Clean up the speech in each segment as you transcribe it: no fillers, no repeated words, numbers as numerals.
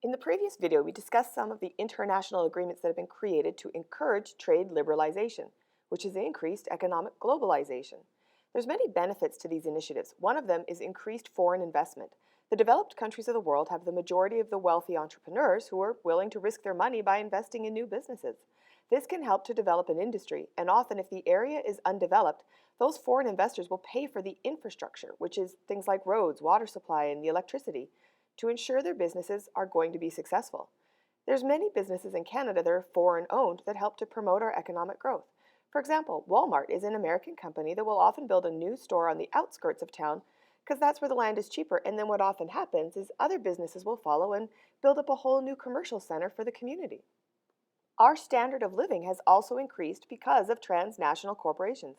In the previous video, we discussed some of the international agreements that have been created to encourage trade liberalization, which has increased economic globalization. There's many benefits to these initiatives. One of them is increased foreign investment. The developed countries of the world have the majority of the wealthy entrepreneurs who are willing to risk their money by investing in new businesses. This can help to develop an industry, and often if the area is undeveloped, those foreign investors will pay for the infrastructure, which is things like roads, water supply, and the electricity, to ensure their businesses are going to be successful. There's many businesses in Canada that are foreign owned that help to promote our economic growth. For example, Walmart is an American company that will often build a new store on the outskirts of town because that's where the land is cheaper, and then what often happens is other businesses will follow and build up a whole new commercial center for the community. Our standard of living has also increased because of transnational corporations.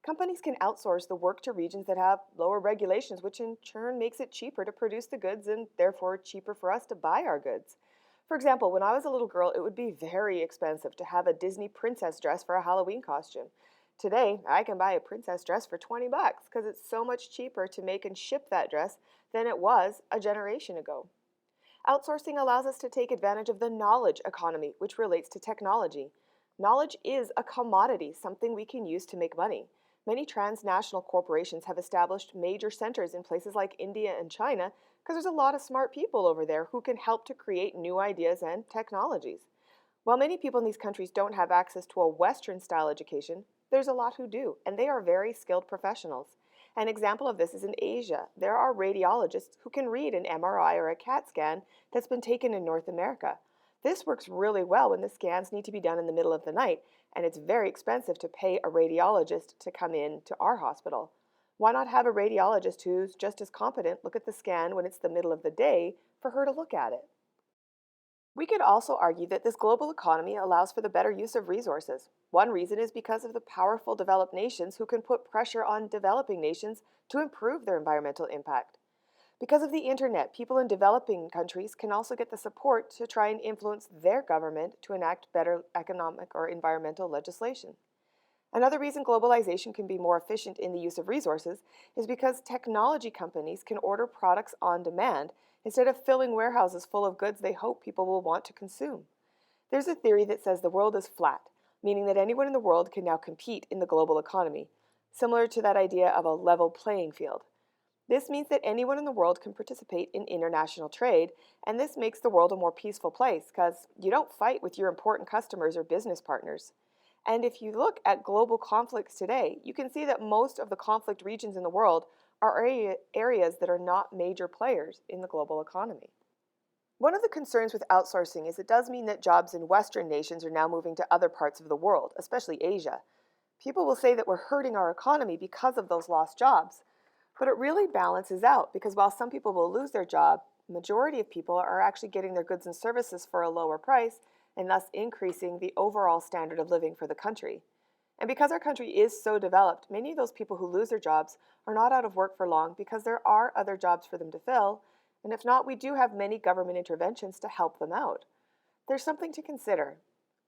Companies can outsource the work to regions that have lower regulations, which in turn makes it cheaper to produce the goods and therefore cheaper for us to buy our goods. For example, when I was a little girl, it would be very expensive to have a Disney princess dress for a Halloween costume. Today, I can buy a princess dress for 20 bucks because it's so much cheaper to make and ship that dress than it was a generation ago. Outsourcing allows us to take advantage of the knowledge economy, which relates to technology. Knowledge is a commodity, something we can use to make money. Many transnational corporations have established major centers in places like India and China because there's a lot of smart people over there who can help to create new ideas and technologies. While many people in these countries don't have access to a Western style education, there's a lot who do, and they are very skilled professionals. An example of this is in Asia. There are radiologists who can read an MRI or a CAT scan that's been taken in North America. This works really well when the scans need to be done in the middle of the night, and it's very expensive to pay a radiologist to come in to our hospital. Why not have a radiologist who's just as competent look at the scan when it's the middle of the day for her to look at it? We could also argue that this global economy allows for the better use of resources. One reason is because of the powerful developed nations who can put pressure on developing nations to improve their environmental impact. Because of the internet, people in developing countries can also get the support to try and influence their government to enact better economic or environmental legislation. Another reason globalization can be more efficient in the use of resources is because technology companies can order products on demand instead of filling warehouses full of goods they hope people will want to consume. There's a theory that says the world is flat, meaning that anyone in the world can now compete in the global economy, similar to that idea of a level playing field. This means that anyone in the world can participate in international trade, and this makes the world a more peaceful place because you don't fight with your important customers or business partners. And if you look at global conflicts today, you can see that most of the conflict regions in the world are areas that are not major players in the global economy. One of the concerns with outsourcing is it does mean that jobs in Western nations are now moving to other parts of the world, especially Asia. People will say that we're hurting our economy because of those lost jobs, but it really balances out because while some people will lose their job, the majority of people are actually getting their goods and services for a lower price and thus increasing the overall standard of living for the country. And because our country is so developed, many of those people who lose their jobs are not out of work for long because there are other jobs for them to fill, and if not, we do have many government interventions to help them out. There's something to consider.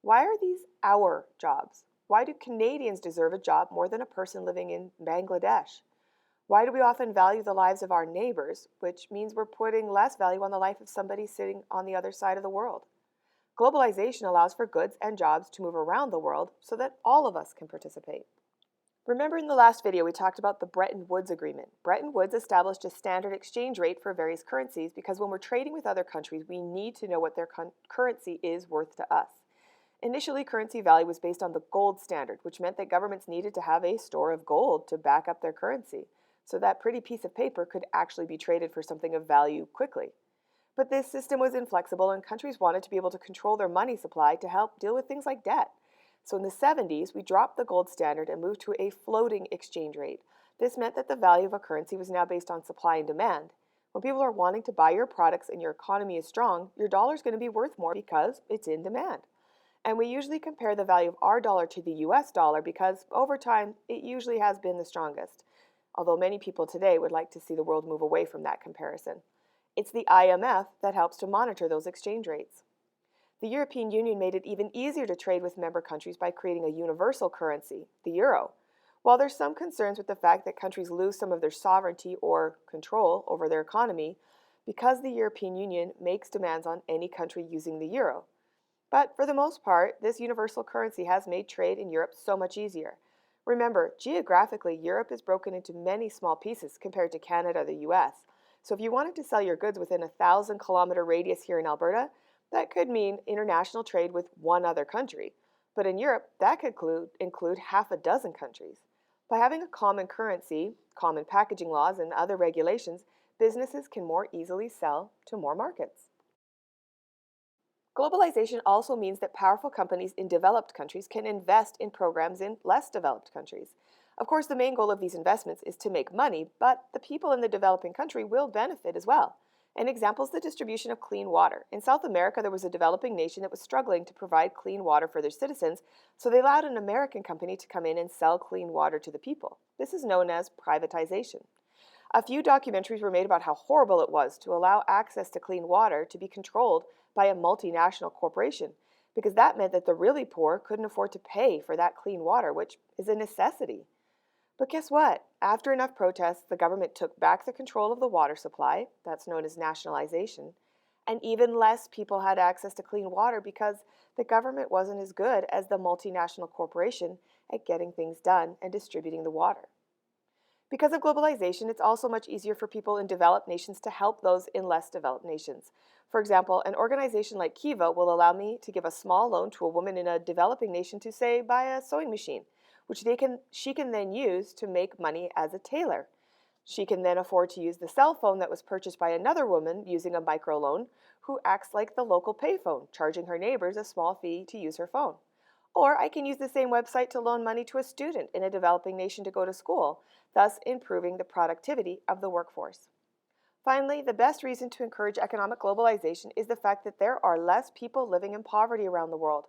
Why are these our jobs? Why do Canadians deserve a job more than a person living in Bangladesh? Why do we often value the lives of our neighbors, which means we're putting less value on the life of somebody sitting on the other side of the world? Globalization allows for goods and jobs to move around the world so that all of us can participate. Remember in the last video we talked about the Bretton Woods Agreement. Bretton Woods established a standard exchange rate for various currencies because when we're trading with other countries, we need to know what their currency is worth to us. Initially, currency value was based on the gold standard, which meant that governments needed to have a store of gold to back up their currency, so that pretty piece of paper could actually be traded for something of value quickly. But this system was inflexible and countries wanted to be able to control their money supply to help deal with things like debt. So in the 70s, we dropped the gold standard and moved to a floating exchange rate. This meant that the value of a currency was now based on supply and demand. When people are wanting to buy your products and your economy is strong, your dollar is going to be worth more because it's in demand. And we usually compare the value of our dollar to the US dollar because over time, it usually has been the strongest. Although many people today would like to see the world move away from that comparison. It's the IMF that helps to monitor those exchange rates. The European Union made it even easier to trade with member countries by creating a universal currency, the euro. While there's some concerns with the fact that countries lose some of their sovereignty or control over their economy, because the European Union makes demands on any country using the euro. But for the most part, this universal currency has made trade in Europe so much easier. Remember, geographically, Europe is broken into many small pieces compared to Canada or the US. So if you wanted to sell your goods within a 1,000-kilometer radius here in Alberta, that could mean international trade with one other country. But in Europe, that could include half a dozen countries. By having a common currency, common packaging laws, and other regulations, businesses can more easily sell to more markets. Globalization also means that powerful companies in developed countries can invest in programs in less developed countries. Of course, the main goal of these investments is to make money, but the people in the developing country will benefit as well. An example is the distribution of clean water. In South America, there was a developing nation that was struggling to provide clean water for their citizens, so they allowed an American company to come in and sell clean water to the people. This is known as privatization. A few documentaries were made about how horrible it was to allow access to clean water to be controlled by a multinational corporation, because that meant that the really poor couldn't afford to pay for that clean water, which is a necessity. But guess what? After enough protests, the government took back the control of the water supply, that's known as nationalization, and even less people had access to clean water because the government wasn't as good as the multinational corporation at getting things done and distributing the water. Because of globalization, it's also much easier for people in developed nations to help those in less developed nations. For example, an organization like Kiva will allow me to give a small loan to a woman in a developing nation to, say, buy a sewing machine, which she can then use to make money as a tailor. She can then afford to use the cell phone that was purchased by another woman using a microloan who acts like the local payphone, charging her neighbors a small fee to use her phone. Or I can use the same website to loan money to a student in a developing nation to go to school, thus improving the productivity of the workforce. Finally, the best reason to encourage economic globalization is the fact that there are less people living in poverty around the world.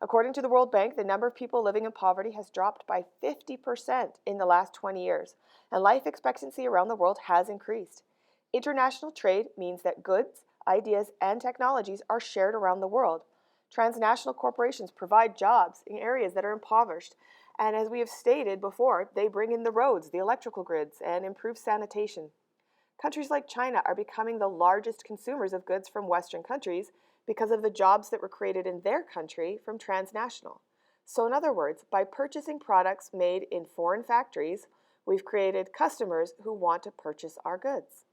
According to the World Bank, the number of people living in poverty has dropped by 50% in the last 20 years, and life expectancy around the world has increased. International trade means that goods, ideas, and technologies are shared around the world. Transnational corporations provide jobs in areas that are impoverished, and as we have stated before, they bring in the roads, the electrical grids, and improve sanitation. Countries like China are becoming the largest consumers of goods from Western countries because of the jobs that were created in their country from transnational. So, in other words, by purchasing products made in foreign factories, we've created customers who want to purchase our goods.